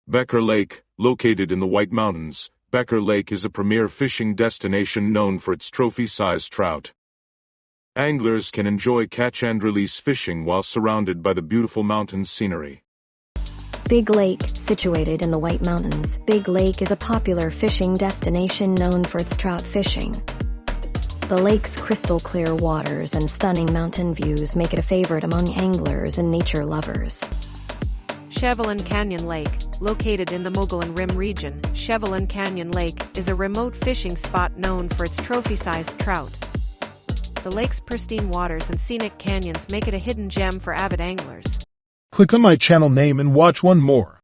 Becker Lake, located in the White Mountains, Becker Lake is a premier fishing destination known for its trophy-sized trout. Anglers can enjoy catch-and-release fishing while surrounded by the beautiful mountain scenery. Big Lake, situated in the White Mountains, Big Lake is a popular fishing destination known for its trout fishing. The lake's crystal-clear waters and stunning mountain views make it a favorite among anglers and nature lovers. Chevelin Canyon Lake, located in the Mogollon Rim region, Chevelin Canyon Lake is a remote fishing spot known for its trophy-sized trout. The lake's pristine waters and scenic canyons make it a hidden gem for avid anglers. Click on my channel name and watch one more.